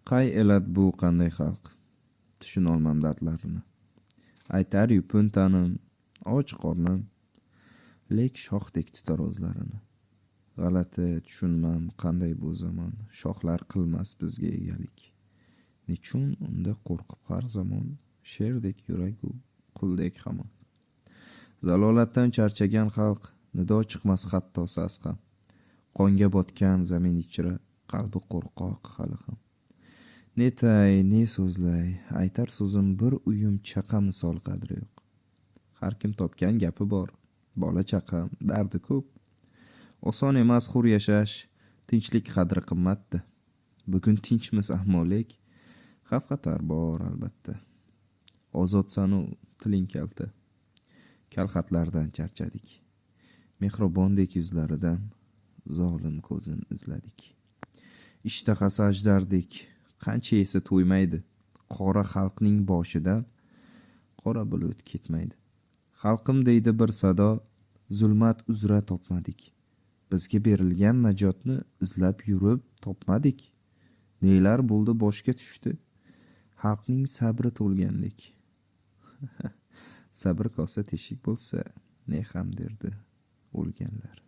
Qay elat bu qanday xalq? Tushunolmam dardlarini. Aytar yupun tanim, och qornim, lek shohdek tutar o'zlarini. G'alati tushunmam qanday bu zamon, shohlar qilmas bizga egalik. Nechun unda qo'rqib har zamon, sherdek yuragu quldek hamon. Zalolatdan charchagan xalq, nido chiqmas hatto sas ham. Qonga botgan zamin ichra, qalbi qo'rqoq hali ham. Ne tay, ne so'zlay, aytar so'zim bir uyum chaqa misol qadri yo'q. Har kim topgan gapi bor, bola chaqam, dardi ko'p. Oson emas hur yashash, tinchlik qadri qimmatda. Bugun tinchmiz ammo lek, xavf-xatar bor albatta. Ozodsanu tiling kalta, kalxatlardan charchadik. Mehribondek yuzlaridan zolim ko'zin izladik. Ishtahasi ajdardek, qancha yesa to'ymaydi. Qora xalqning boshidan qora bulut ketmaydi. Xalqim deydi bir sado, zulmat uzra topmadik. Bizga berilgan najotni izlab yurib topmadik. Nelar bo'ldi boshga tushdi, xalqning sabri to'lgandek. Sabr kosa teshik bo'lsa, ne ham derdi o'lganlar.